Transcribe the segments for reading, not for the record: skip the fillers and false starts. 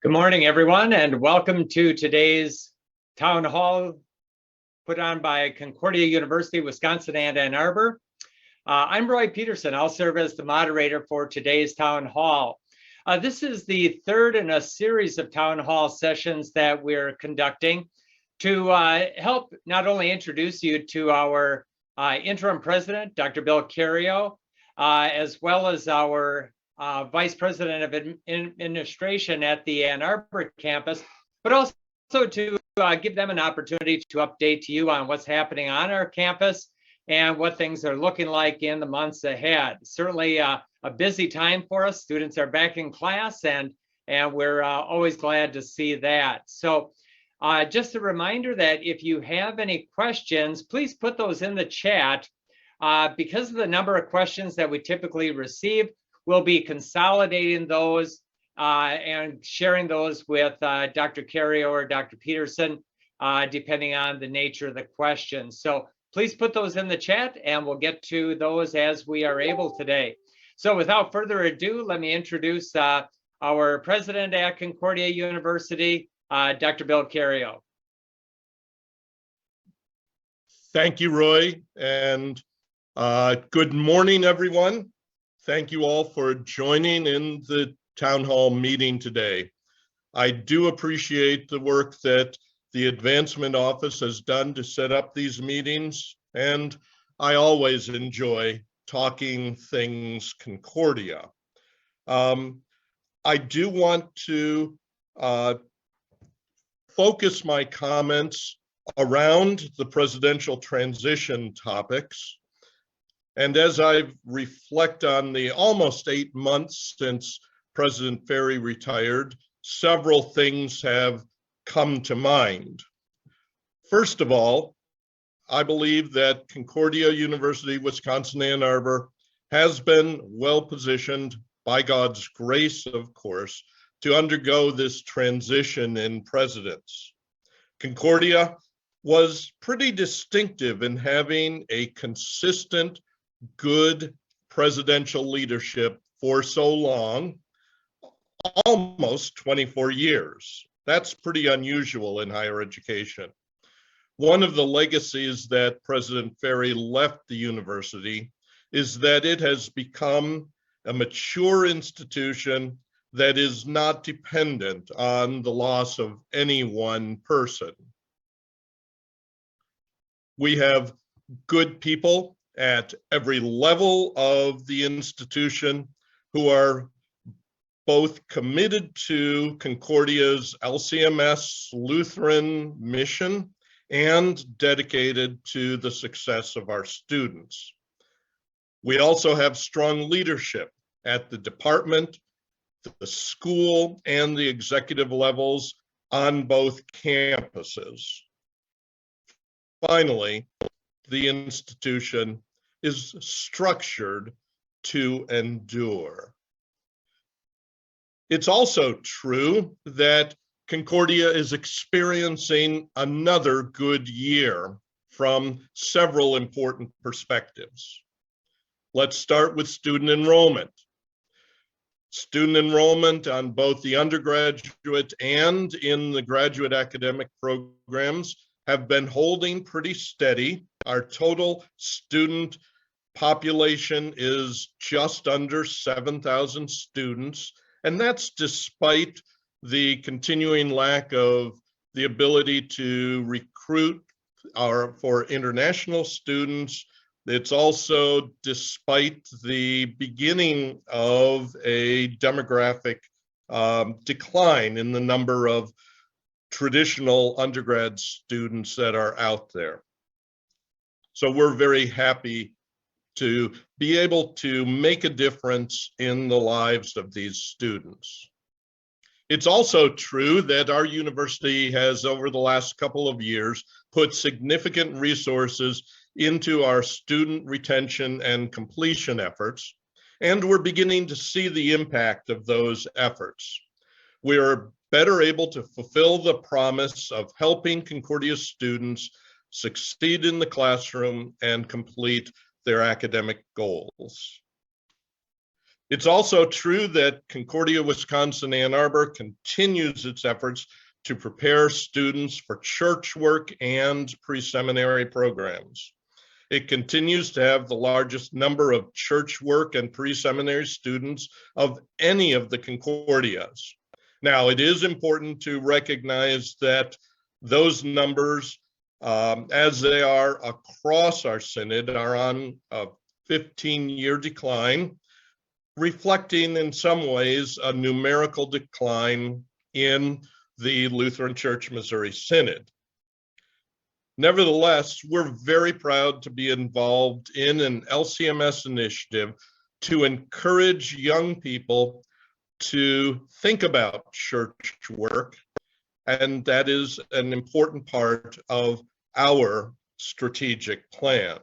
Good morning, everyone, and welcome to today's town hall put on by Concordia University, Wisconsin and Ann Arbor. I'm Roy Peterson. I'll serve as the moderator for today's town hall. This is the third in a series of town hall sessions that we're conducting to help not only introduce you to our interim president, Dr. Bill Cario, as well as our Vice President of Administration at the Ann Arbor Campus, but also to give them an opportunity to update you on what's happening on our campus and what things are looking like in the months ahead. Certainly a busy time for us. Students are back in class, and we're always glad to see that. So just a reminder that if you have any questions, please put those in the chat. Because of the number of questions that we typically receive, we'll be consolidating those and sharing those with Dr. Cario or Dr. Peterson, depending on the nature of the question. So please put those in the chat and we'll get to those as we are able today. So without further ado, let me introduce our president at Concordia University, Dr. Bill Cario. Thank you, Roy, and good morning, everyone. Thank you all for joining in the town hall meeting today. I do appreciate the work that the Advancement Office has done to set up these meetings, and I always enjoy talking things Concordia. I do want to focus my comments around the presidential transition topics. And as I reflect on the almost 8 months since President Ferry retired, several things have come to mind. First of all, I believe that Concordia University, Wisconsin, Ann Arbor has been well positioned, by God's grace, of course, to undergo this transition in presidents. Concordia was pretty distinctive in having a consistent, good presidential leadership for so long, almost 24 years. That's pretty unusual in higher education. One of the legacies that President Ferry left the university is that it has become a mature institution that is not dependent on the loss of any one person. We have good people at every level of the institution who are both committed to Concordia's LCMS Lutheran mission and dedicated to the success of our students. We also have strong leadership at the department, the school, and the executive levels on both campuses. Finally, the institution is structured to endure. It's also true that Concordia is experiencing another good year from several important perspectives. Let's start with student enrollment. Student enrollment on both the undergraduate and in the graduate academic programs have been holding pretty steady. Our total student population is just under 7,000 students, and that's despite the continuing lack of the ability to recruit for international students. It's also despite the beginning of a demographic decline in the number of traditional undergrad students that are out there. So we're very happy to be able to make a difference in the lives of these students. It's also true that our university has, over the last couple of years, put significant resources into our student retention and completion efforts, and we're beginning to see the impact of those efforts. We are better able to fulfill the promise of helping Concordia students succeed in the classroom and complete their academic goals. It's also true that Concordia, Wisconsin, Ann Arbor continues its efforts to prepare students for church work and pre-seminary programs. It continues to have the largest number of church work and pre-seminary students of any of the Concordias. Now, it is important to recognize that those numbers, as they are across our synod, are on a 15-year decline, reflecting in some ways a numerical decline in the Lutheran Church Missouri Synod. Nevertheless, we're very proud to be involved in an LCMS initiative to encourage young people to think about church work, and that is an important part of our strategic plan.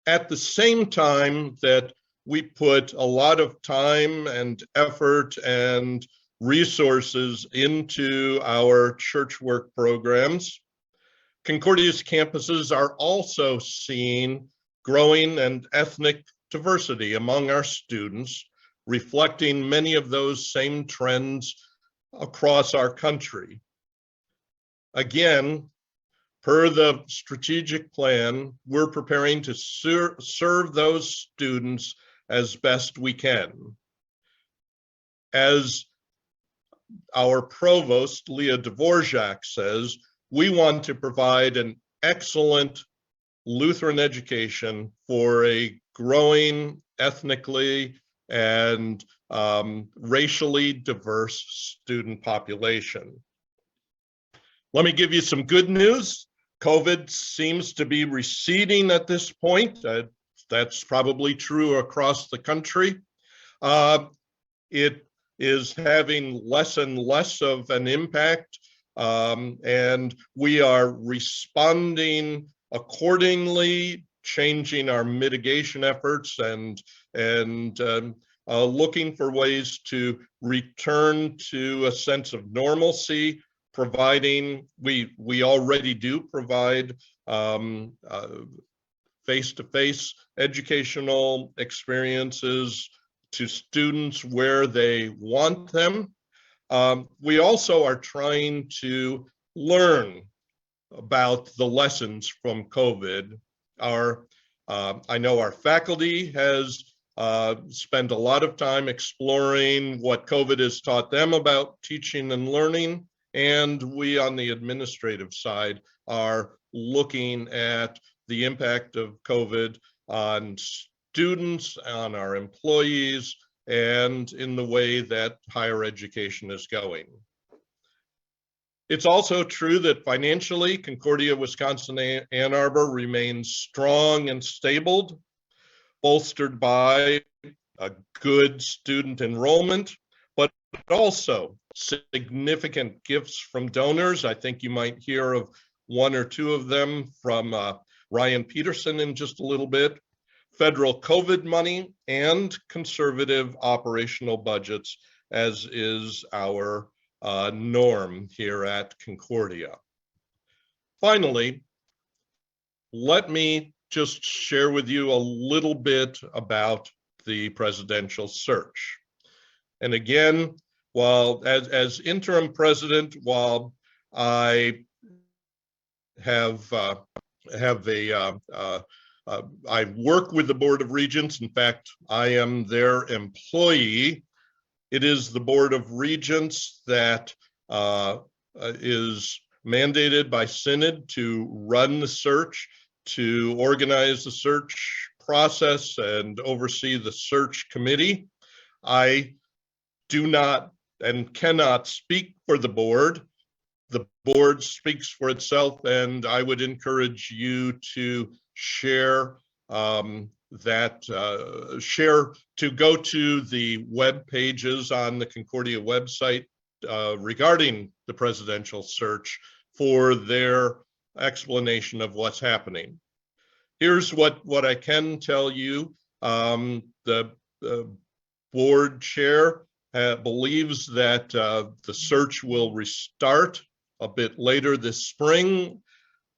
At the same time that we put a lot of time and effort and resources into our church work programs, Concordia's campuses are also seeing growing and ethnic diversity among our students, reflecting many of those same trends across our country. Again, per the strategic plan, we're preparing to serve those students as best we can. As our provost, Leah Dvorak, says, we want to provide an excellent Lutheran education for a growing ethnically and racially diverse student population. Let me give you some good news. COVID seems to be receding at this point. That's probably true across the country. It is having less and less of an impact, and we are responding accordingly, changing our mitigation efforts and looking for ways to return to a sense of normalcy, providing, we already do provide face-to-face educational experiences to students where they want them. We also are trying to learn about the lessons from COVID. I know our faculty has spent a lot of time exploring what COVID has taught them about teaching and learning, and we on the administrative side are looking at the impact of COVID on students, on our employees, and in the way that higher education is going. It's also true that financially, Concordia, Wisconsin, Ann Arbor remains strong and stable, bolstered by a good student enrollment, but also significant gifts from donors. I think you might hear of one or two of them from Ryan Peterson in just a little bit. Federal COVID money and conservative operational budgets, as is our norm here at Concordia. Finally, let me just share with you a little bit about the presidential search. And again, while as interim president, while I I work with the Board of Regents. In fact, I am their employee. It is the Board of Regents that is mandated by Synod to run the search, to organize the search process and oversee the search committee. I do not and cannot speak for the board. The board speaks for itself, and I would encourage you to share to go to the web pages on the Concordia website regarding the presidential search for their explanation of what's happening. Here's what I can tell you. The board chair believes that the search will restart a bit later this spring.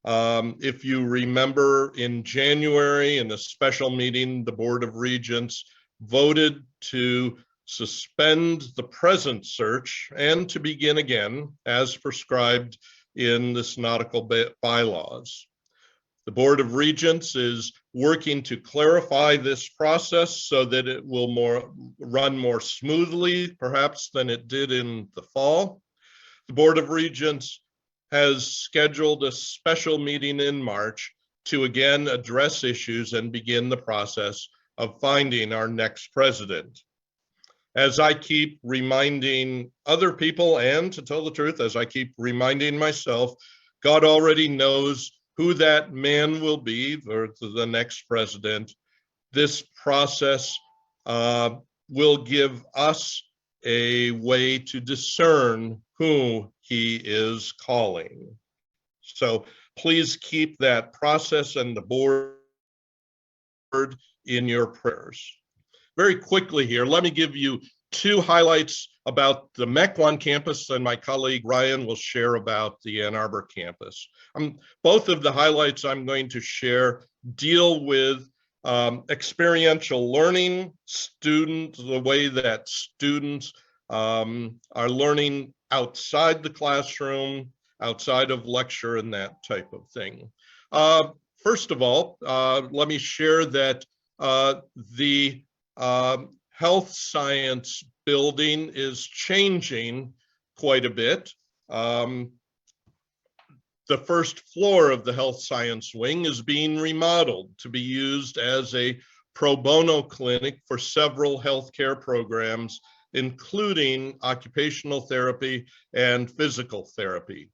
If you remember, in January, in a special meeting, the Board of Regents voted to suspend the present search and to begin again as prescribed in the synodical bylaws. The Board of Regents is working to clarify this process so that it will run more smoothly, perhaps, than it did in the fall. The Board of Regents has scheduled a special meeting in March to again address issues and begin the process of finding our next president. As I keep reminding other people, and to tell the truth, as I keep reminding myself, God already knows who that man will be, or the next president. This process will give us a way to discern who he is calling. So please keep that process and the board in your prayers. Very quickly here, let me give you two highlights about the Mequon campus, and my colleague Ryan will share about the Ann Arbor campus. Both of the highlights I'm going to share deal with experiential learning, the way that students are learning outside the classroom, outside of lecture and that type of thing. First of all, let me share that the health science building is changing quite a bit. The first floor of the health science wing is being remodeled to be used as a pro bono clinic for several healthcare programs, including occupational therapy and physical therapy.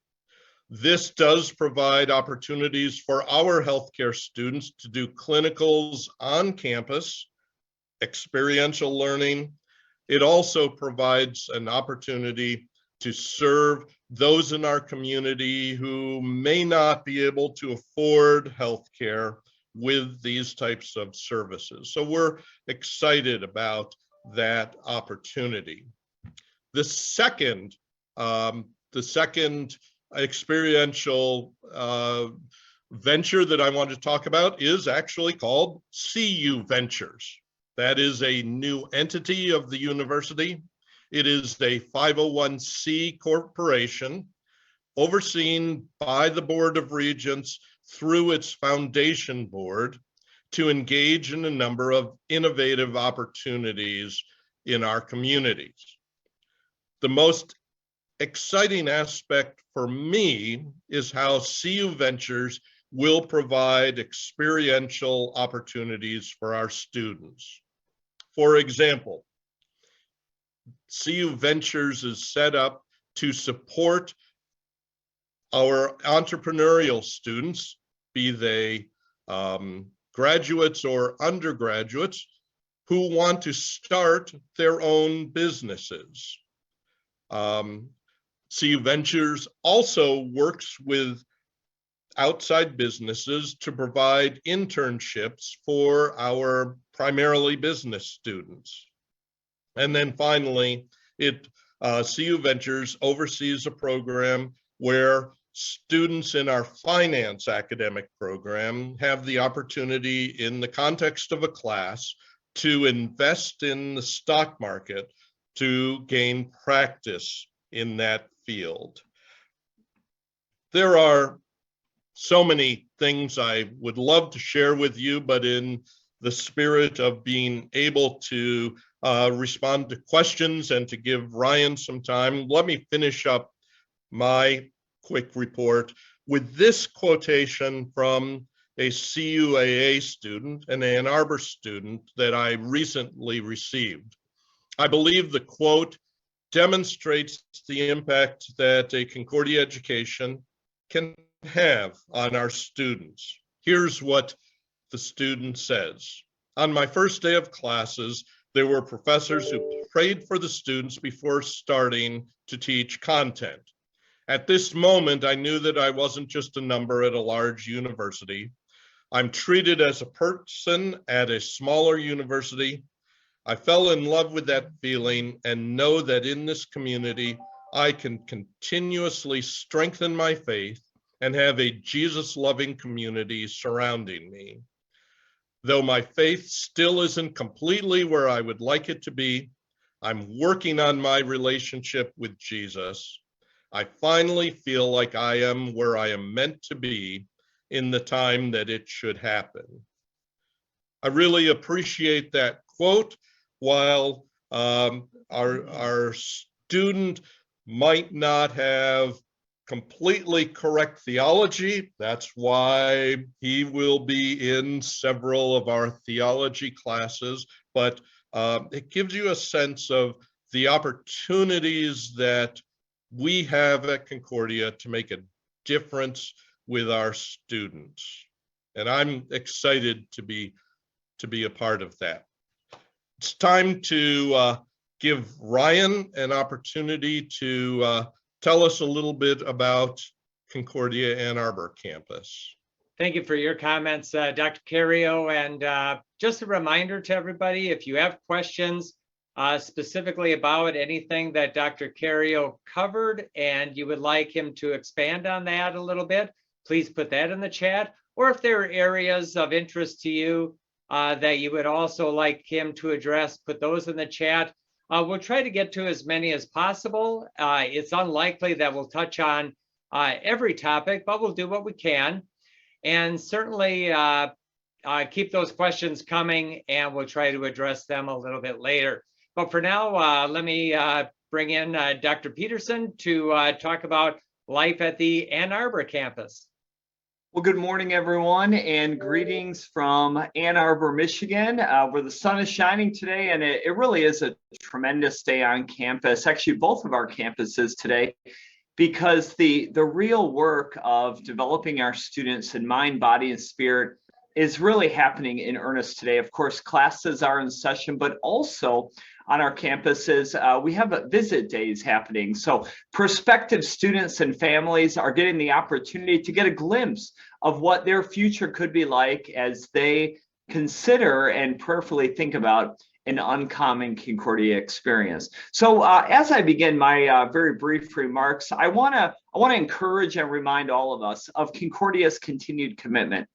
This does provide opportunities for our healthcare students to do clinicals on campus, experiential learning. It also provides an opportunity to serve those in our community who may not be able to afford healthcare with these types of services. So we're excited about that opportunity. The second experiential venture that I want to talk about is actually called CU Ventures. That is a new entity of the university. It is a 501c corporation overseen by the Board of Regents through its foundation board to engage in a number of innovative opportunities in our communities. The most exciting aspect for me is how CU Ventures will provide experiential opportunities for our students. For example, CU Ventures is set up to support our entrepreneurial students, be they graduates or undergraduates, who want to start their own businesses. CU Ventures also works with outside businesses to provide internships for our primarily business students. And then finally, CU Ventures oversees a program where students in our finance academic program have the opportunity in the context of a class to invest in the stock market to gain practice in that field. There are so many things I would love to share with you, but in the spirit of being able to respond to questions and to give Ryan some time, let me finish up my quick report with this quotation from a CUAA student, an Ann Arbor student that I recently received. I believe the quote demonstrates the impact that a Concordia education can have on our students. Here's what the student says. On my first day of classes, there were professors who prayed for the students before starting to teach content. At this moment, I knew that I wasn't just a number at a large university. I'm treated as a person at a smaller university. I fell in love with that feeling and know that in this community, I can continuously strengthen my faith and have a Jesus-loving community surrounding me. Though my faith still isn't completely where I would like it to be, I'm working on my relationship with Jesus. I finally feel like I am where I am meant to be in the time that it should happen. I really appreciate that quote. While our student might not have completely correct theology, that's why he will be in several of our theology classes, but it gives you a sense of the opportunities that we have at Concordia to make a difference with our students. And I'm excited to be a part of that. It's time to give Ryan an opportunity to tell us a little bit about Concordia Ann Arbor Campus. Thank you for your comments, Dr. Cario. And just a reminder to everybody, if you have questions specifically about anything that Dr. Cario covered and you would like him to expand on that a little bit, please put that in the chat. Or if there are areas of interest to you that you would also like him to address, put those in the chat. We'll try to get to as many as possible. It's unlikely that we'll touch on every topic, but we'll do what we can. And certainly keep those questions coming, and we'll try to address them a little bit later. But for now, let me bring in Dr. Peterson to talk about life at the Ann Arbor campus. Well, good morning, everyone, and greetings from Ann Arbor, Michigan, where the sun is shining today, and it really is a tremendous day on campus, actually both of our campuses today, because the real work of developing our students in mind, body, and spirit is really happening in earnest today. Of course, classes are in session, but also on our campuses, we have visit days happening. So prospective students and families are getting the opportunity to get a glimpse of what their future could be like as they consider and prayerfully think about an uncommon Concordia experience. So as I begin my very brief remarks, I want to encourage and remind all of us of Concordia's continued commitment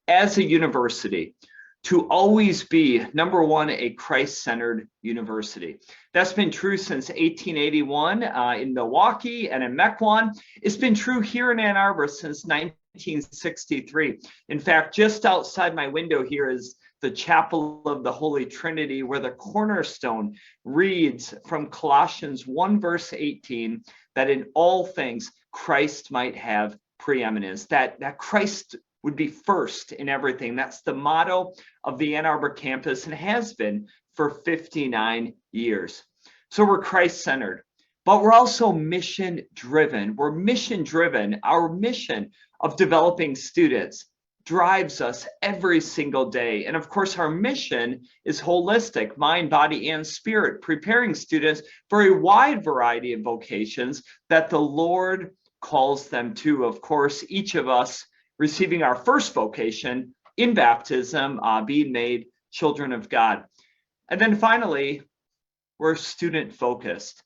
as a university to always be, number one, a Christ-centered university. That's been true since 1881 in Milwaukee and in Mequon. It's been true here in Ann Arbor since 1963. In fact, just outside my window here is the Chapel of the Holy Trinity, where the cornerstone reads from Colossians 1 verse 18, that in all things Christ might have preeminence, that Christ would be first in everything. That's the motto of the Ann Arbor campus and has been for 59 years. So we're Christ-centered, but we're also mission-driven. We're mission-driven. Our mission of developing students drives us every single day. And of course, our mission is holistic, mind, body, and spirit, preparing students for a wide variety of vocations that the Lord calls them to. Of course, each of us receiving our first vocation in baptism, being made children of God. And then finally, we're student focused.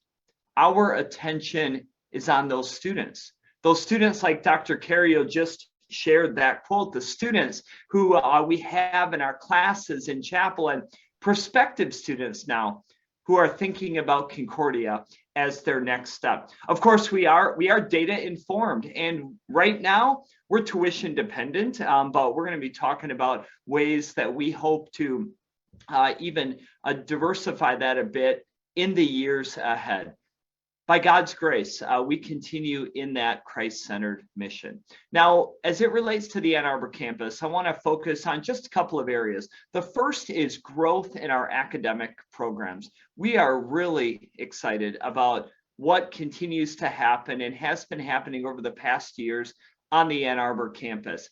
Our attention is on those students like Dr. Cario just shared that quote, the students who we have in our classes in chapel, and prospective students now who are thinking about Concordia as their next step. Of course, we are data informed, and right now we're tuition dependent, but we're going to be talking about ways that we hope to even diversify that a bit in the years ahead. By God's grace, we continue in that Christ-centered mission. Now, as it relates to the Ann Arbor campus, I want to focus on just a couple of areas. The first is growth in our academic programs. We are really excited about what continues to happen and has been happening over the past years on the Ann Arbor campus.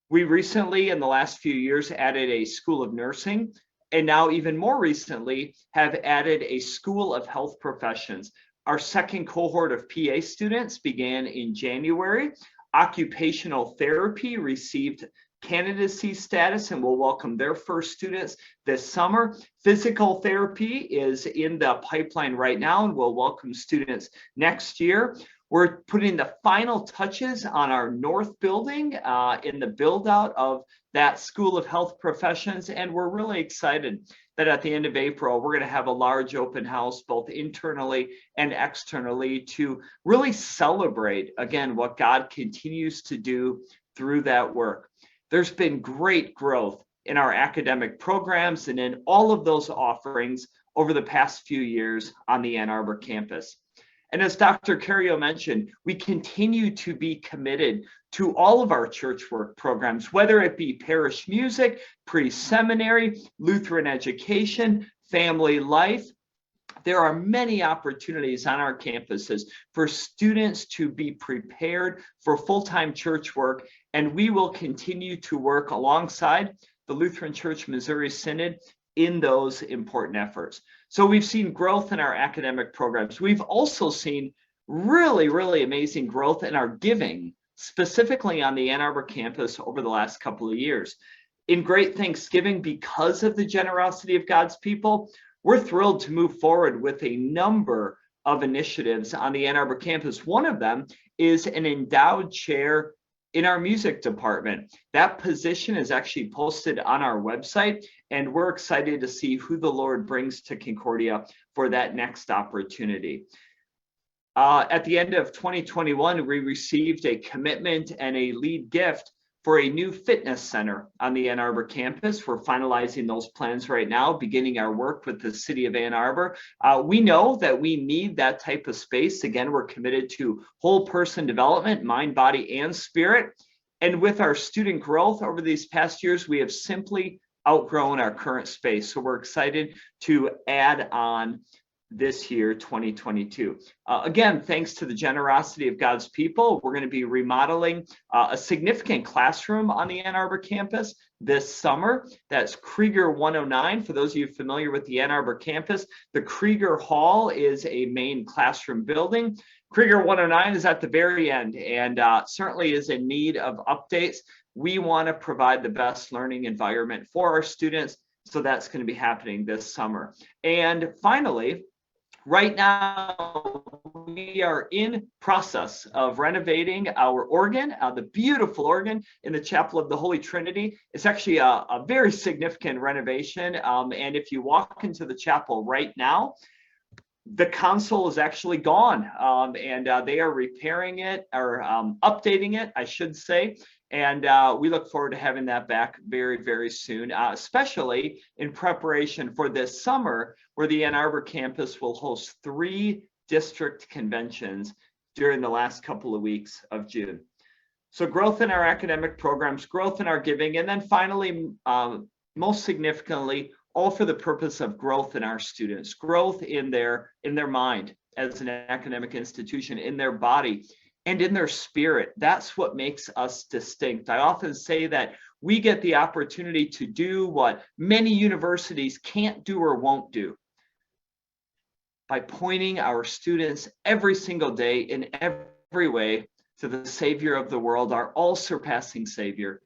We recently, in the last few years, added a School of Nursing, and now even more recently have added a School of Health Professions. Our second cohort of PA students began in January. Occupational therapy received candidacy status and will welcome their first students this summer. Physical therapy is in the pipeline right now and will welcome students next year. We're putting the final touches on our north building in the build out of that School of Health Professions. And we're really excited that at the end of April, we're going to have a large open house, both internally and externally, to really celebrate, again, what God continues to do through that work. There's been great growth in our academic programs and in all of those offerings over the past few years on the Ann Arbor campus. And as Dr. Cario mentioned, we continue to be committed to all of our church work programs, whether it be parish music, pre-seminary, Lutheran education, family life. There are many opportunities on our campuses for students to be prepared for full-time church work, and we will continue to work alongside the Lutheran Church Missouri Synod in those important efforts. So we've seen growth in our academic programs. We've also seen really, really amazing growth in our giving, specifically on the Ann Arbor campus over the last couple of years. In Great Thanksgiving, because of the generosity of God's people, we're thrilled to move forward with a number of initiatives on the Ann Arbor campus. One of them is an endowed chair in our music department. That position is actually posted on our website, and we're excited to see who the Lord brings to Concordia for that next opportunity. At the end of 2021, we received a commitment and a lead gift for a new fitness center on the Ann Arbor campus. We're finalizing those plans right now, beginning our work with the city of Ann Arbor. We know that we need that type of space. Again, we're committed to whole person development, mind, body, and spirit. And with our student growth over these past years, we have simply outgrown our current space. So we're excited to add on this year, 2022. Again, thanks to the generosity of God's people, we're going to be remodeling a significant classroom on the Ann Arbor campus this summer. That's Krieger 109. For those of you familiar with the Ann Arbor campus, the Krieger Hall is a main classroom building. Krieger 109 is at the very end and certainly is in need of updates. We want to provide the best learning environment for our students, so that's going to be happening this summer. And finally, right now, we are in process of renovating our organ, the beautiful organ in the Chapel of the Holy Trinity. It's actually a very significant renovation. And if you walk into the chapel right now, the console is actually gone, and they are repairing it or updating it, I should say. And we look forward to having that back very, very soon, especially in preparation for this summer, where the Ann Arbor campus will host 3 district conventions during the last couple of weeks of June. So growth in our academic programs, growth in our giving, and then finally, most significantly, all for the purpose of growth in our students, growth in their mind as an academic institution, in their body, and in their spirit. That's what makes us distinct. I often say that we get the opportunity to do what many universities can't do or won't do, by pointing our students every single day in every way to the Savior of the world, our all-surpassing Savior,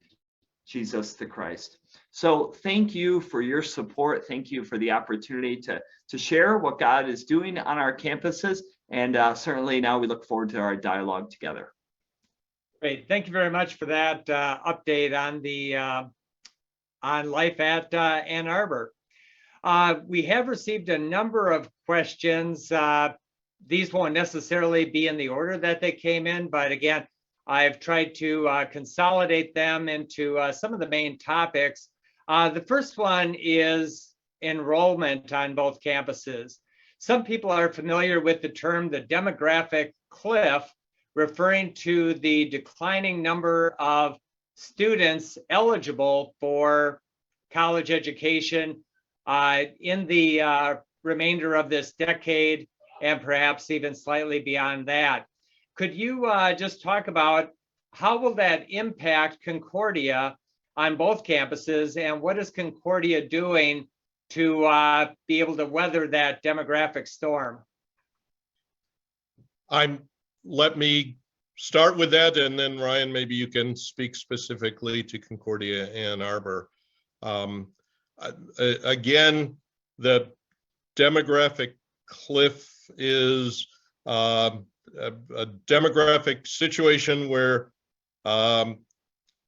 Jesus the Christ. So thank you for your support. Thank you for the opportunity to share what God is doing on our campuses. And certainly now we look forward to our dialogue together. Great. Thank you very much for that update on the on life at Ann Arbor. We have received a number of questions. These won't necessarily be in the order that they came in, but again, I've tried to consolidate them into some of the main topics. The first one is enrollment on both campuses. Some people are familiar with the term the demographic cliff, referring to the declining number of students eligible for college education in the remainder of this decade, and perhaps even slightly beyond that. Could you just talk about how will that impact Concordia on both campuses, and what is Concordia doing to be able to weather that demographic storm? Let me start with that, and then Ryan, maybe you can speak specifically to Concordia Ann Arbor. Again, the demographic cliff is a demographic situation where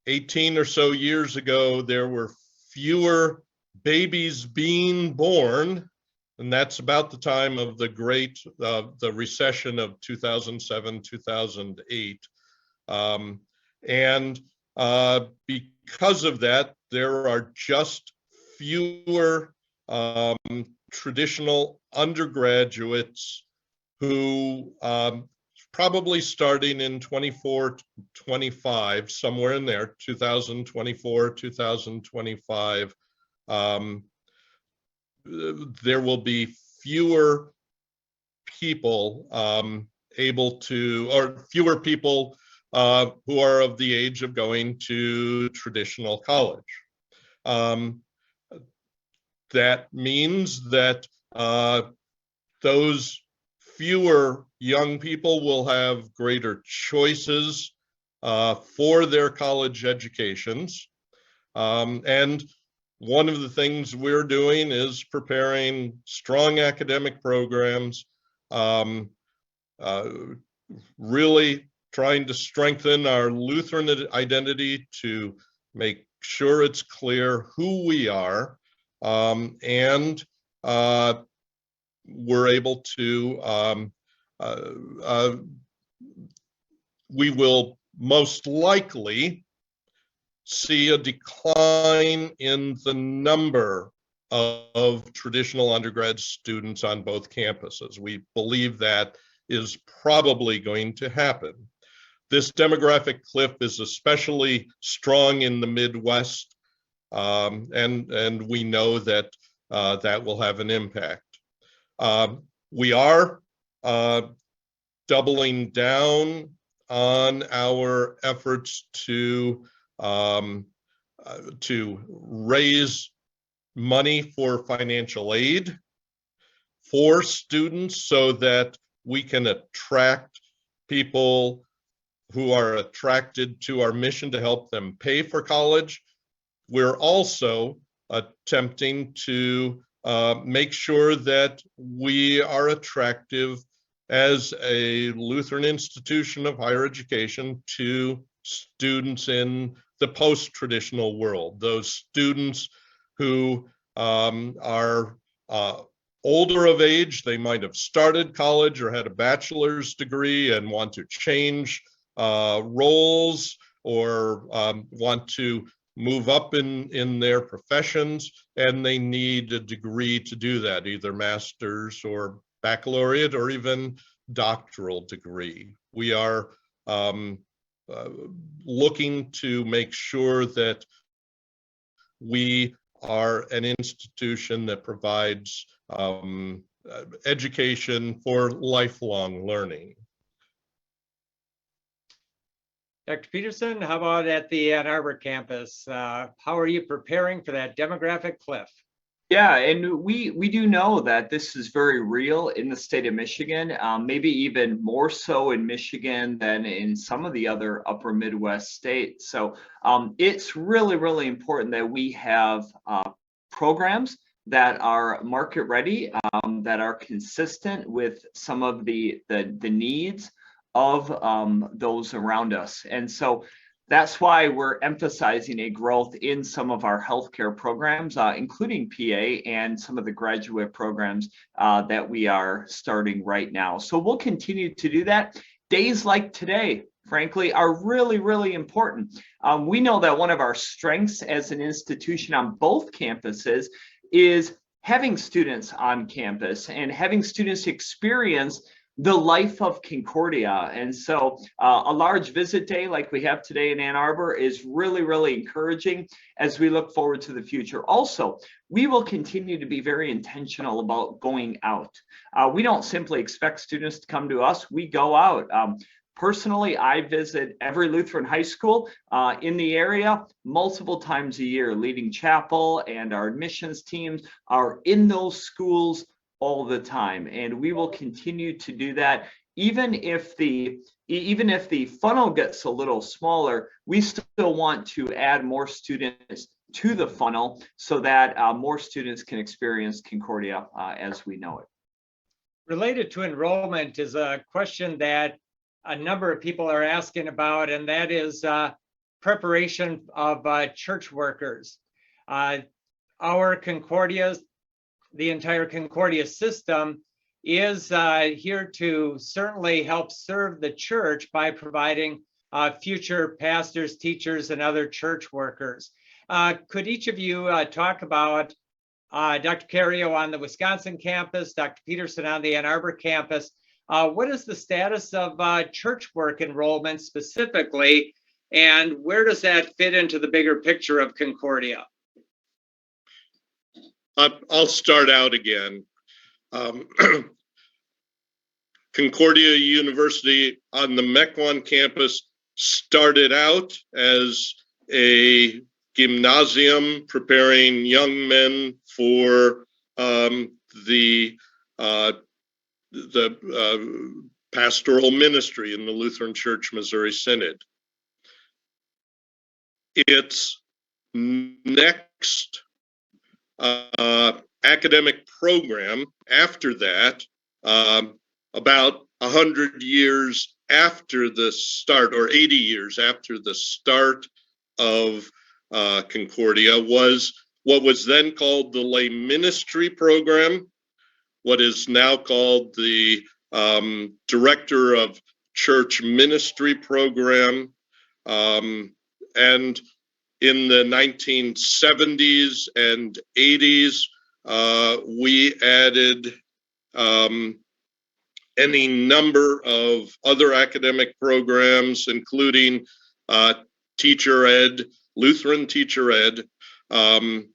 18 or so years ago, there were fewer babies being born, and that's about the time of the the recession of 2007, 2008. Because of that, there are just fewer traditional undergraduates who probably starting in 24, 25, somewhere in there, 2024, 2025, there will be fewer people able to, or fewer people who are of the age of going to traditional college. That means that those fewer young people will have greater choices for their college educations. And one of the things we're doing is preparing strong academic programs, really trying to strengthen our Lutheran identity to make sure it's clear who we are, and we're able to, we will most likely see a decline in the number of traditional undergrad students on both campuses. We believe that is probably going to happen. This demographic cliff is especially strong in the Midwest, and we know that that will have an impact. We are doubling down on our efforts to raise money for financial aid for students so that we can attract people who are attracted to our mission to help them pay for college. We're also attempting to make sure that we are attractive as a Lutheran institution of higher education to students in the post-traditional world, those students who are older of age. They might have started college or had a bachelor's degree and want to change roles or want to move up in their professions, and they need a degree to do that, either master's or baccalaureate or even doctoral degree. We are looking to make sure that we are an institution that provides education for lifelong learning. Dr. Peterson, how about at the Ann Arbor campus? How are you preparing for that demographic cliff? Yeah, and we do know that this is very real in the state of Michigan, maybe even more so in Michigan than in some of the other upper Midwest states. So it's really, really important that we have programs that are market ready, that are consistent with some of the needs of those around us. And so that's why we're emphasizing a growth in some of our healthcare programs, including PA and some of the graduate programs that we are starting right now. So we'll continue to do that. Days like today, frankly, are really, really important. We know that one of our strengths as an institution on both campuses is having students on campus and having students experience the life of Concordia. And so a large visit day like we have today in Ann Arbor is really, really encouraging as we look forward to the future. Also, we will continue to be very intentional about going out. We don't simply expect students to come to us, we go out. Personally, I visit every Lutheran high school in the area multiple times a year. Leading chapel and our admissions teams are in those schools all the time, and we will continue to do that. Even if the funnel gets a little smaller, we still want to add more students to the funnel so that more students can experience Concordia as we know it. related to enrollment is a question that a number of people are asking about, and that is preparation of church workers. Our Concordia, the entire Concordia system, is here to certainly help serve the church by providing future pastors, teachers, and other church workers. Could each of you talk about Dr. Cario on the Wisconsin campus, Dr. Peterson on the Ann Arbor campus? What is the status of church work enrollment specifically, and where does that fit into the bigger picture of Concordia? I'll start out again. Concordia University on the Mequon campus started out as a gymnasium preparing young men for the pastoral ministry in the Lutheran Church Missouri Synod. Its next academic program after that, about 100 years after the start, or 80 years after the start of Concordia, was what was then called the lay ministry program, what is now called the Director of Church Ministry program, and in the 1970s and 80s, we added any number of other academic programs, including teacher ed, Lutheran teacher ed, and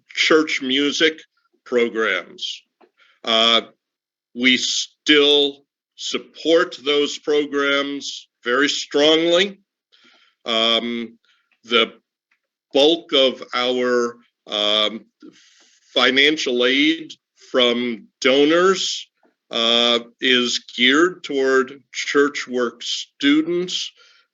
church music programs. We still support those programs very strongly. The bulk of our financial aid from donors is geared toward church work students.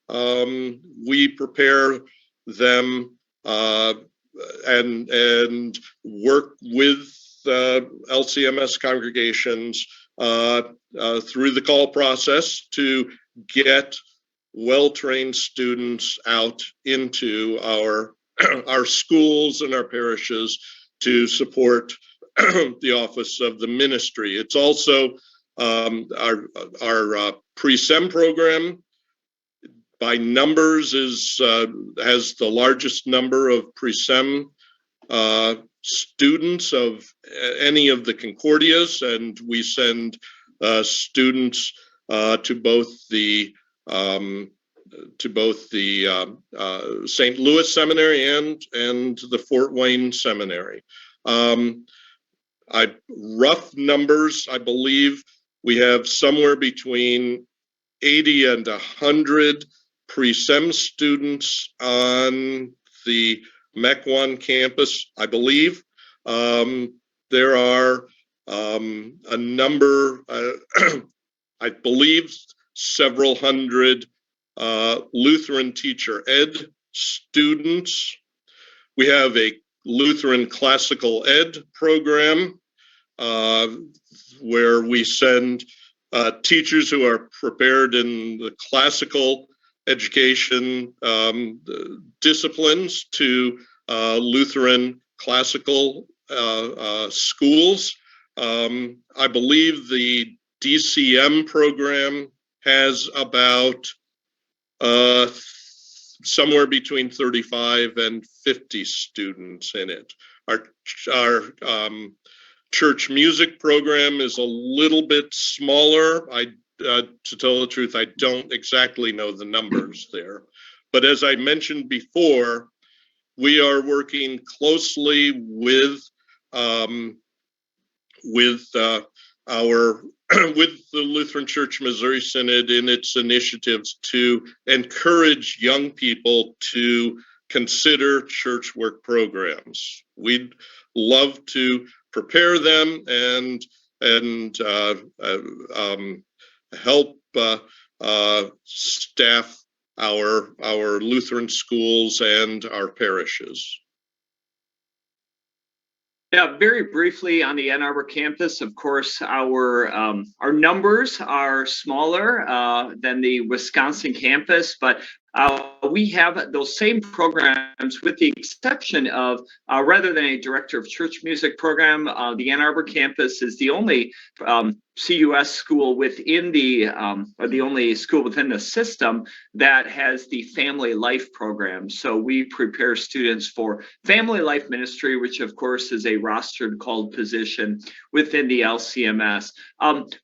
We prepare them and work with LCMS congregations through the call process to get well-trained students out into our schools and our parishes to support the office of the ministry. It's also our pre-sem program by numbers has the largest number of pre-sem students of any of the Concordias, and we send students to both the St. Louis Seminary and the Fort Wayne Seminary. Rough numbers, I believe we have somewhere between 80 and 100 pre-sem students on the Mequon campus, I believe. There are a number, I believe several hundred Lutheran teacher ed students. We have a Lutheran classical ed program where we send teachers who are prepared in the classical education disciplines to Lutheran classical schools. I believe the DCM program has about somewhere between 35 and 50 students in it. Our church music program is a little bit smaller. To tell the truth, I don't exactly know the numbers there. But as I mentioned before, we are working closely with the Lutheran Church Missouri Synod in its initiatives to encourage young people to consider church work programs. We'd love to prepare them and help staff our Lutheran schools and our parishes. Yeah, very briefly on the Ann Arbor campus, of course, our numbers are smaller than the Wisconsin campus, but we have those same programs with the exception of rather than a director of church music program, the Ann Arbor campus is the only CUS school within or the only school within the system that has the family life program. So we prepare students for family life ministry, which of course is a rostered called position within the LCMS.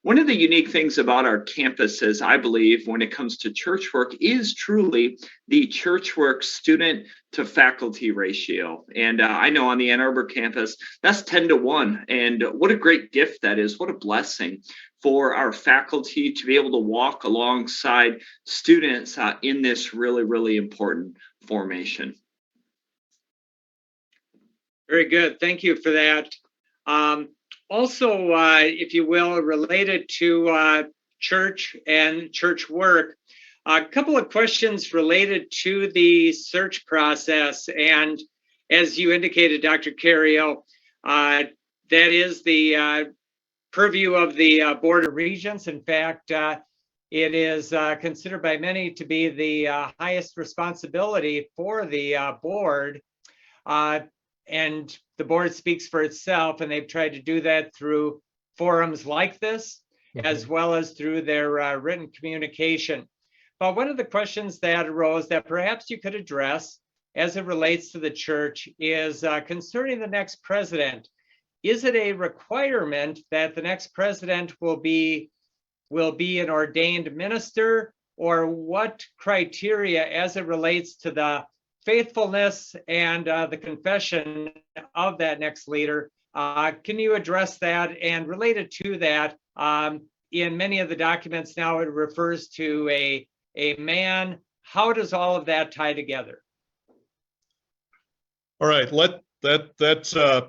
One of the unique things about our campuses, I believe, when it comes to church work is truly the church work student to faculty ratio. And I know on the Ann Arbor campus, that's 10-1. And what a great gift that is. What a blessing for our faculty to be able to walk alongside students in this really, really important formation. Very good. Thank you for that. Also, if you will, related to church and church work, a couple of questions related to the search process. And as you indicated, Dr. Cario, that is the purview of the Board of Regents. In fact, it is considered by many to be the highest responsibility for the board. And the board speaks for itself, and they've tried to do that through forums like this, as well as through their written communication. But one of the questions that arose that perhaps you could address as it relates to the church is concerning the next president. Is it a requirement that the next president will be an ordained minister, or what criteria as it relates to the faithfulness and the confession of that next leader? Can you address that? And related to that, in many of the documents now it refers to a man. How does all of that tie together? All right, that's a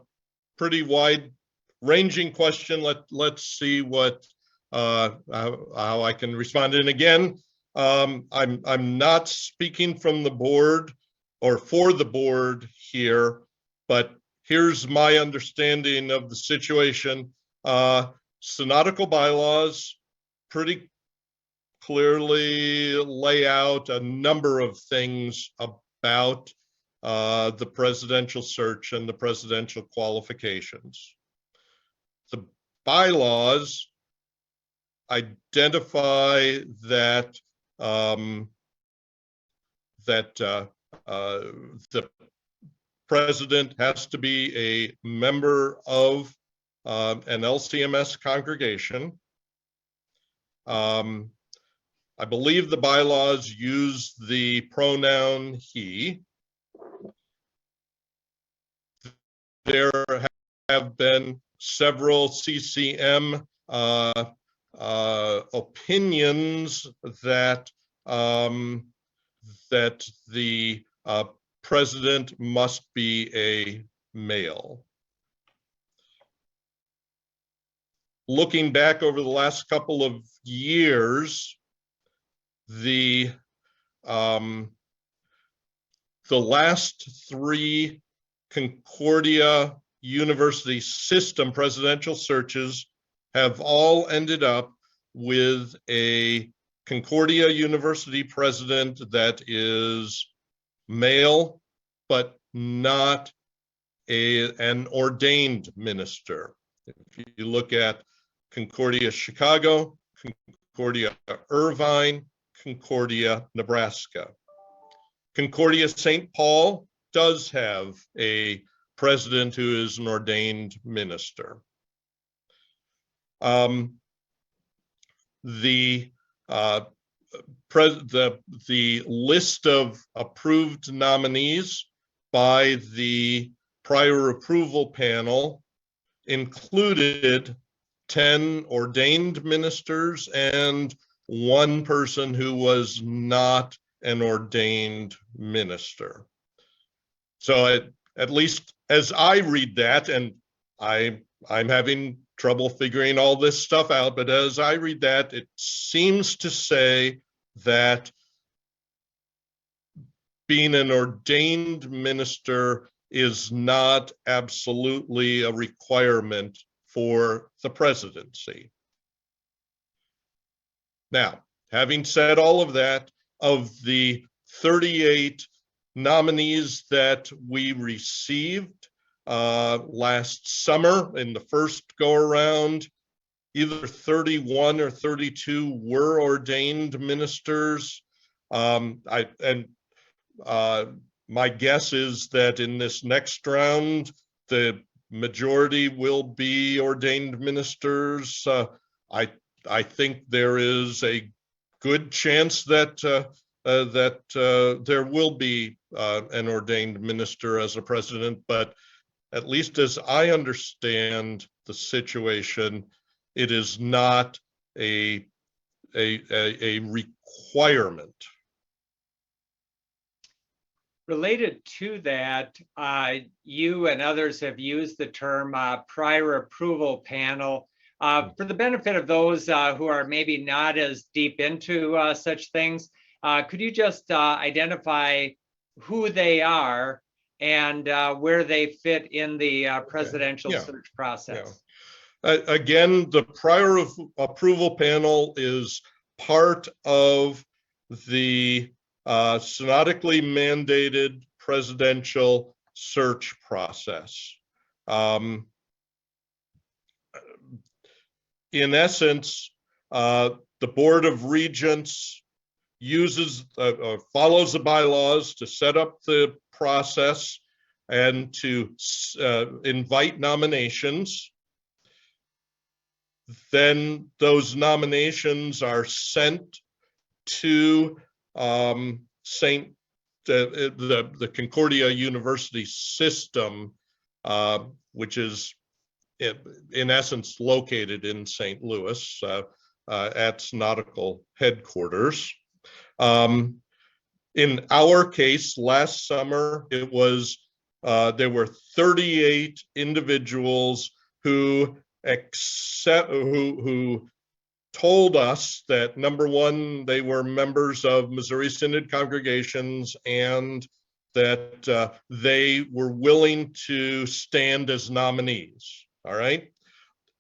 pretty wide-ranging question. Let's see what how I can respond. And again, I'm not speaking from the board or for the board here, but here's my understanding of the situation. Synodical bylaws pretty clearly lay out a number of things about the presidential search and the presidential qualifications. The bylaws identify that the president has to be a member of an LCMS congregation. I believe the bylaws use the pronoun he. There have been several CCM opinions that that the president must be a male. Looking back over the last couple of years, the last three Concordia University system presidential searches have all ended up with a Concordia University president that is male, but not an ordained minister. If you look at Concordia Chicago, Concordia Irvine, Concordia Nebraska. Concordia St. Paul does have a president who is an ordained minister. The list of approved nominees by the prior approval panel included 10 ordained ministers and one person who was not an ordained minister. So at least as I read that, and I'm having trouble figuring all this stuff out, but as I read that, it seems to say that being an ordained minister is not absolutely a requirement for the presidency. Now, having said all of that, of the 38 nominees that we received last summer in the first go around, either 31 or 32 were ordained ministers. My guess is that in this next round, the majority will be ordained ministers. I think there is a good chance that there will be an ordained minister as a president, but at least as I understand the situation, it is not a requirement. Related to that, you and others have used the term prior approval panel. For the benefit of those who are maybe not as deep into such things, could you just identify who they are and where they fit in the presidential search process? Again, the prior approval panel is part of the synodically mandated presidential search process. In essence, the Board of Regents follows the bylaws to set up the process and to invite nominations. Then those nominations are sent to the Concordia University system, which is in essence located in St. Louis at synodical headquarters. In our case, last summer, it was there were 38 individuals who told us that, number one, they were members of Missouri Synod congregations and that they were willing to stand as nominees. All right.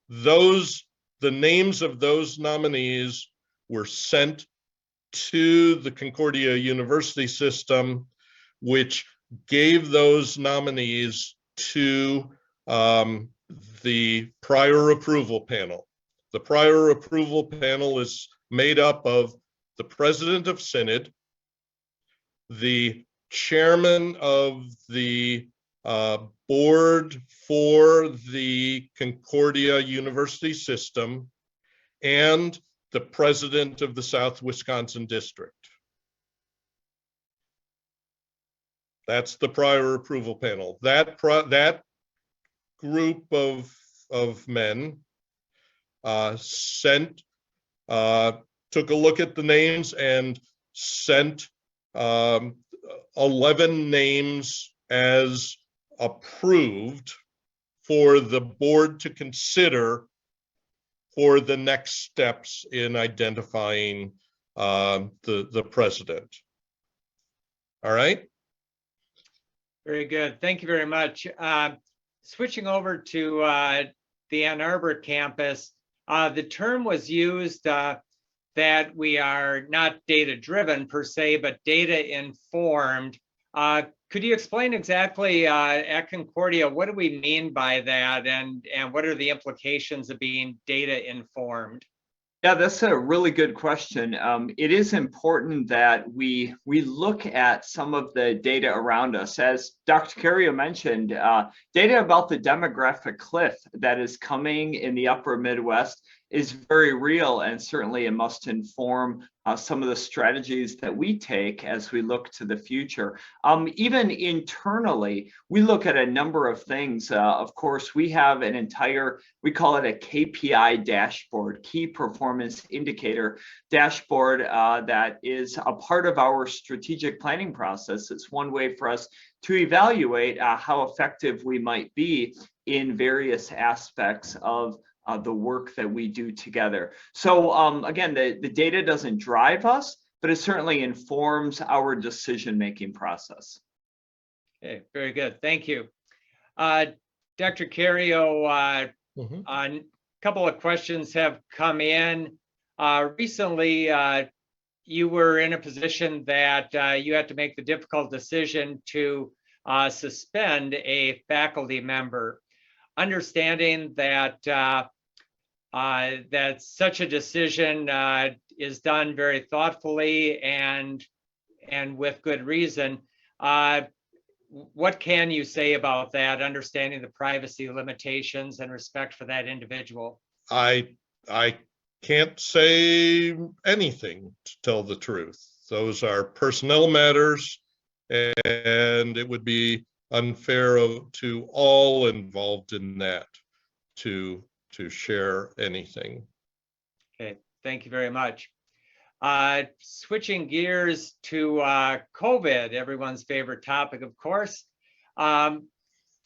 The names of those nominees were sent to the Concordia University system, which gave those nominees to the prior approval panel. The prior approval panel is made up of the president of synod, the chairman of the board for the Concordia University system, and the president of the South Wisconsin district. That's the prior approval panel. That group of men took a look at the names and sent 11 names as approved for the board to consider for the next steps in identifying the president. All right. Very good. Thank you very much. Switching over to the Ann Arbor campus, the term was used that we are not data driven per se, but data informed. Could you explain exactly at Concordia, what do we mean by that, and what are the implications of being data informed? Yeah, that's a really good question. It is important that we look at some of the data around us. As Dr. Cario mentioned, data about the demographic cliff that is coming in the upper Midwest is very real, and certainly it must inform some of the strategies that we take as we look to the future. Even internally, we look at a number of things. Of course, we have an entire, we call it a KPI dashboard, key performance indicator dashboard, that is a part of our strategic planning process. It's one way for us to evaluate how effective we might be in various aspects of the work that we do together. So again, the data doesn't drive us, but it certainly informs our decision-making process. Okay, very good. Thank you. Dr. Cario, Mhm. a couple of questions have come in. Recently, you were in a position that you had to make the difficult decision to suspend a faculty member. Understanding that that such a decision is done very thoughtfully and with good reason. What can you say about that, understanding the privacy limitations and respect for that individual? I can't say anything, to tell the truth. Those are personnel matters, and it would be unfair to all involved in that to share anything. Okay, thank you very much. Switching gears to COVID, everyone's favorite topic, of course.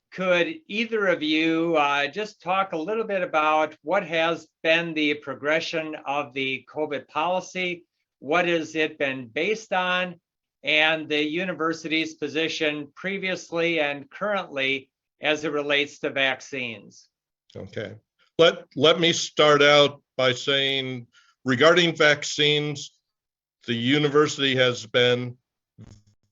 Could either of you just talk a little bit about what has been the progression of the COVID policy? What has it been based on? And the university's position previously and currently as it relates to vaccines? Okay. Let me start out by saying, regarding vaccines, the university has been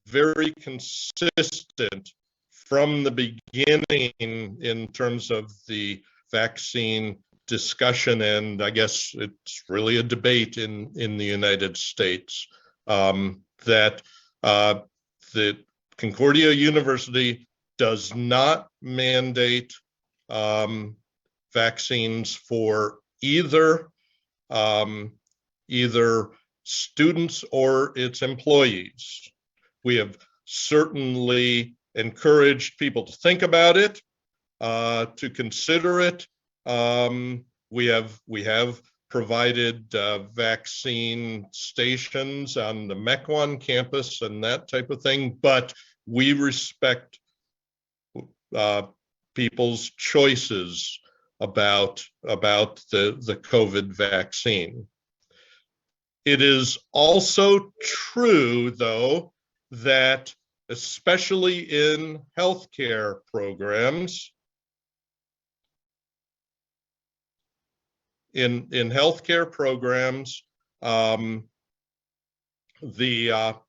very consistent from the beginning in terms of the vaccine discussion, and I guess it's really a debate in the United States, that the Concordia University does not mandate vaccines for either students or its employees. We have certainly encouraged people to think about it, to consider it. We have provided vaccine stations on the Mequon campus and that type of thing, but we respect people's choices about the COVID vaccine. It is also true, though, that especially in healthcare programs, the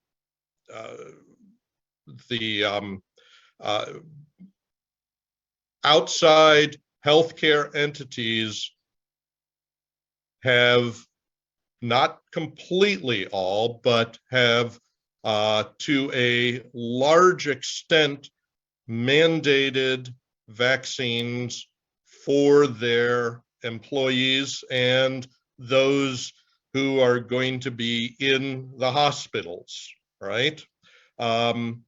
outside healthcare entities have, not completely all, but have to a large extent mandated vaccines for their employees and those who are going to be in the hospitals, right? Concordia,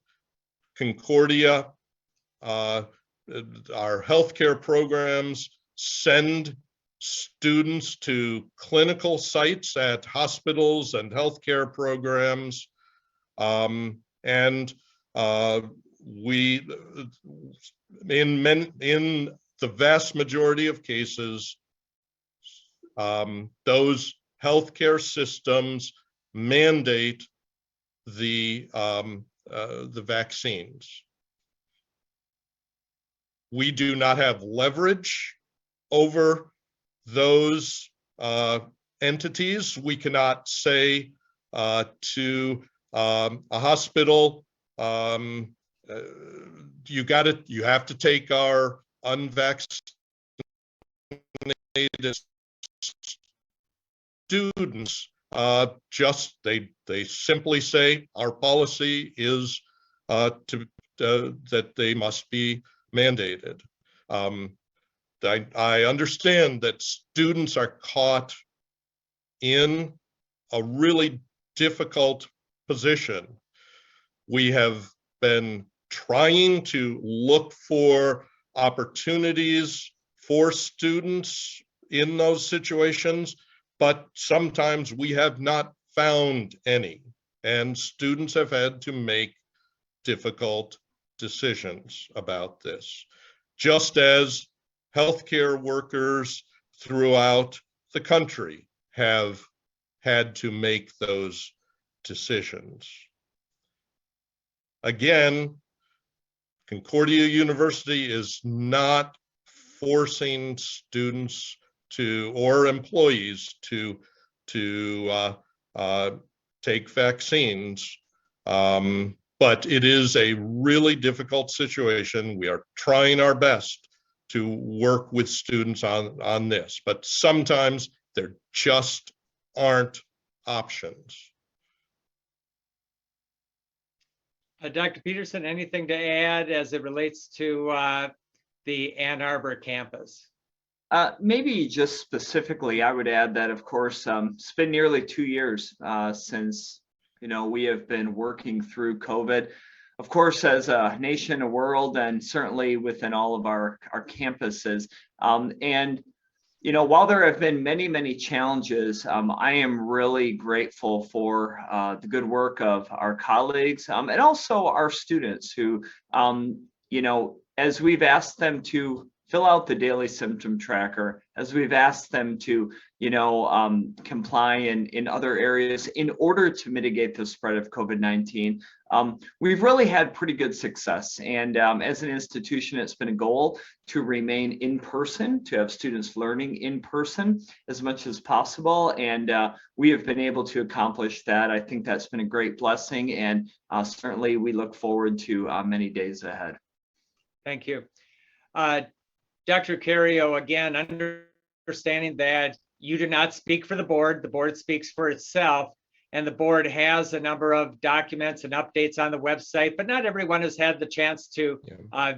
our healthcare programs send students to clinical sites at hospitals and healthcare programs. We, in the vast majority of cases, those healthcare systems mandate the vaccines. We do not have leverage over those entities. We cannot say to a hospital, you have to take our unvaccinated students. They simply say our policy is that they must be mandated. I understand that students are caught in a really difficult position. We have been trying to look for opportunities for students in those situations, but sometimes we have not found any, and students have had to make difficult decisions about this, just as healthcare workers throughout the country have had to make those decisions. Again, Concordia University is not forcing students to, or employees to take vaccines. But it is a really difficult situation. We are trying our best to work with students on this, but sometimes there just aren't options. Dr. Peterson, anything to add as it relates to the Ann Arbor campus? Maybe just specifically, I would add that, of course, it's been nearly 2 years since we have been working through COVID. Of course, as a nation, a world, and certainly within all of our campuses. And while there have been many challenges, I am really grateful for the good work of our colleagues and also our students who, as we've asked them to fill out the daily symptom tracker, as we've asked them to, comply in other areas in order to mitigate the spread of COVID-19, we've really had pretty good success. And as an institution, it's been a goal to remain in person, to have students learning in person as much as possible. And we have been able to accomplish that. I think that's been a great blessing. And certainly we look forward to many days ahead. Thank you. Dr. Cario, again, understanding that you do not speak for the board speaks for itself, and the board has a number of documents and updates on the website, but not everyone has had the chance to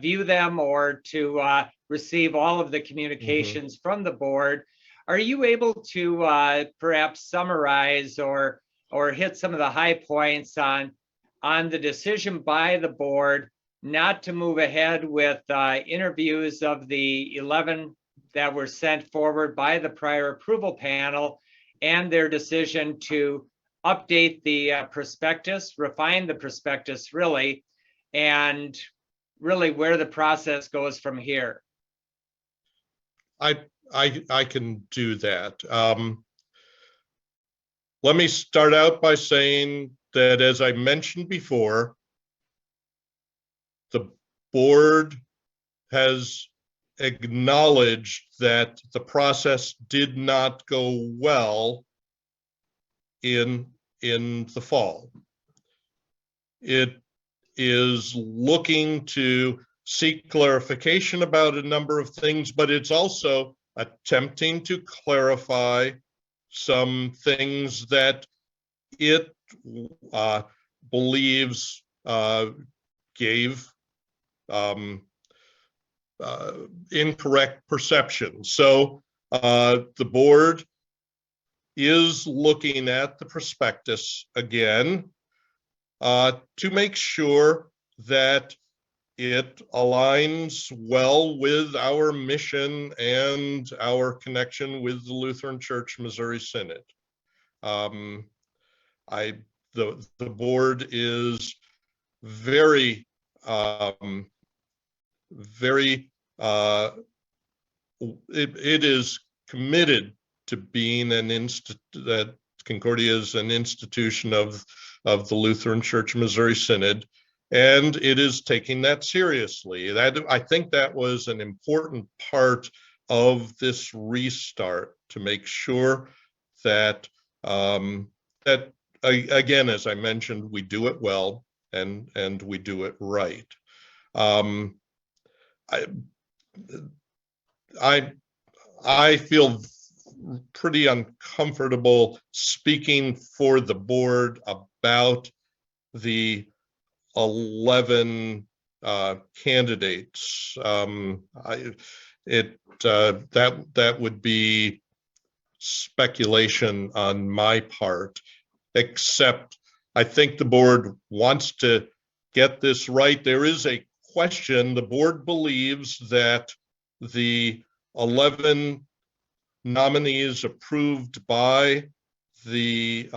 view them or to receive all of the communications from the board. Are you able to perhaps summarize or hit some of the high points on the decision by the board not to move ahead with interviews of the 11 that were sent forward by the prior approval panel, and their decision to update the prospectus, refine the prospectus really, and really where the process goes from here? I can do that. Let me start out by saying that, as I mentioned before, the board has acknowledged that the process did not go well in the fall. It is looking to seek clarification about a number of things, but it's also attempting to clarify some things that it believes gave incorrect perception. So the board is looking at the prospectus again to make sure that it aligns well with our mission and our connection with the Lutheran Church Missouri Synod. The board is very it is committed to being that Concordia is an institution of the Lutheran Church Missouri Synod, and it is taking that seriously. I think that was an important part of this restart, to make sure that that again, as I mentioned, we do it well and we do it right. I feel pretty uncomfortable speaking for the board about the 11 candidates. That would be speculation on my part, except I think the board wants to get this right. There is a question. The board believes that the 11 nominees approved by the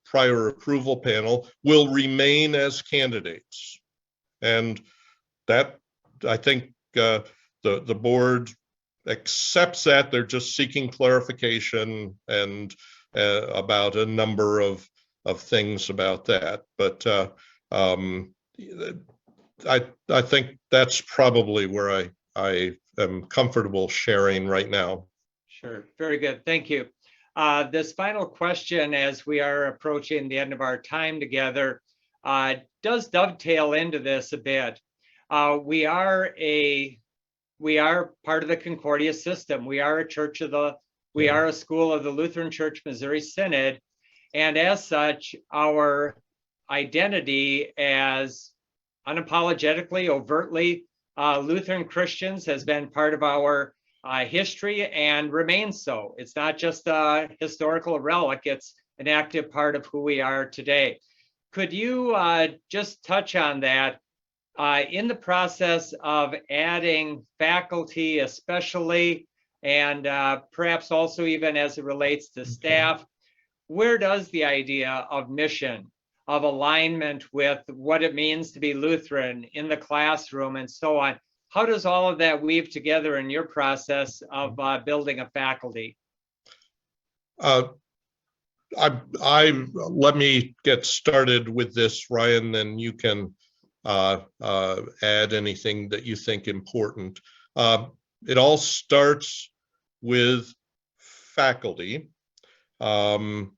prior approval panel will remain as candidates, and that, I think, the board accepts that. They're just seeking clarification and about a number of things about that, but I think that's probably where I am comfortable sharing right now. Sure, very good, thank you. This final question, as we are approaching the end of our time together, does dovetail into this a bit. We are part of the Concordia system. We are a we are a school of the Lutheran Church Missouri Synod, and as such, our identity as unapologetically, overtly Lutheran Christians has been part of our history and remains so. It's not just a historical relic, it's an active part of who we are today. Could you just touch on that in the process of adding faculty especially, and perhaps also even as it relates to staff, where does the idea of mission, of alignment with what it means to be Lutheran in the classroom and so on, how does all of that weave together in your process of building a faculty? Let me get started with this, Ryan, then you can add anything that you think important. It all starts with faculty. And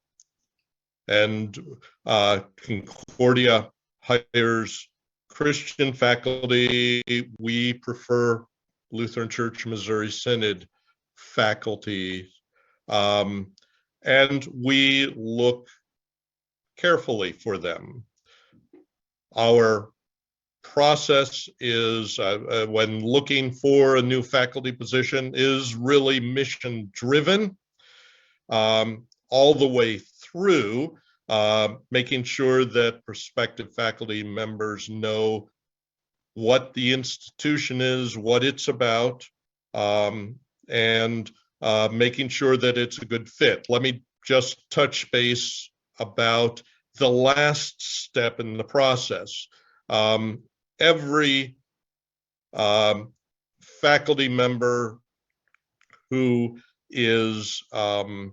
Concordia hires Christian faculty. We prefer Lutheran Church Missouri Synod faculty. And we look carefully for them. Our process is, when looking for a new faculty position, is really mission driven all the way through, making sure that prospective faculty members know what the institution is, what it's about, and making sure that it's a good fit. Let me just touch base about the last step in the process. Every faculty member who is on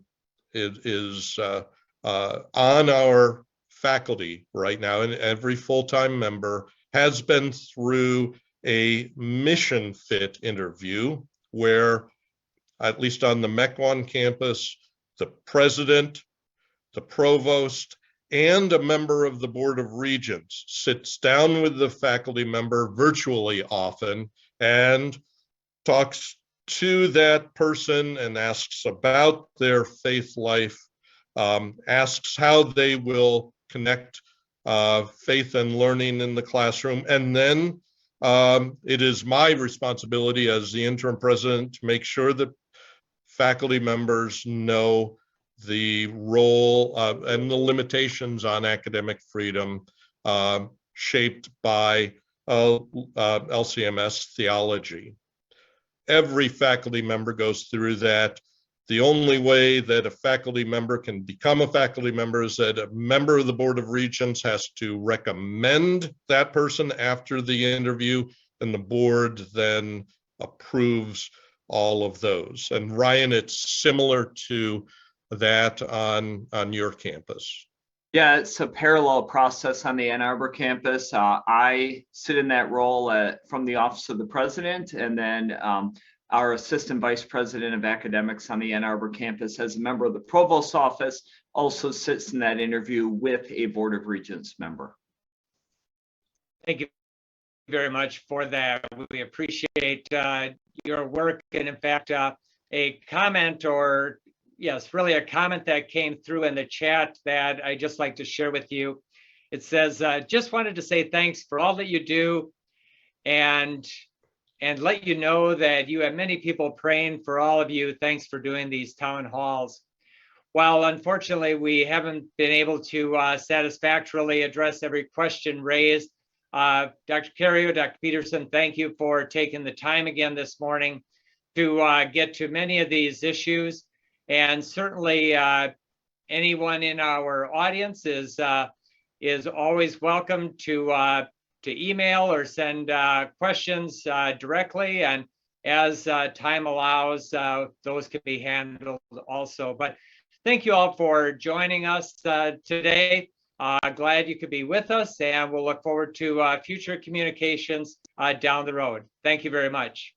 our faculty right now, and every full-time member has been through a mission fit interview where, at least on the Mequon campus, the president, the provost, and a member of the Board of Regents sits down with the faculty member virtually often and talks to that person and asks about their faith life, asks how they will connect faith and learning in the classroom. And then it is my responsibility as the interim president to make sure that faculty members know the role and the limitations on academic freedom shaped by LCMS theology. Every faculty member goes through that. The only way that a faculty member can become a faculty member is that a member of the Board of Regents has to recommend that person after the interview, and the board then approves all of those. And Ryan, it's similar to that on your campus. Yeah, it's a parallel process on the Ann Arbor campus. I sit in that role from the Office of the President, and then our Assistant Vice President of Academics on the Ann Arbor campus, as a member of the Provost's office, also sits in that interview with a Board of Regents member. Thank you very much for that. We appreciate your work, and in fact, a comment, or yes, really a comment that came through in the chat that I just like to share with you. It says, just wanted to say thanks for all that you do, and let you know that you have many people praying for all of you. Thanks for doing these town halls. While unfortunately we haven't been able to satisfactorily address every question raised, Dr. Cario, Dr. Peterson, thank you for taking the time again this morning to get to many of these issues. And certainly anyone in our audience is always welcome to email or send questions directly. And as time allows, those can be handled also. But thank you all for joining us today. Glad you could be with us, and we'll look forward to future communications down the road. Thank you very much.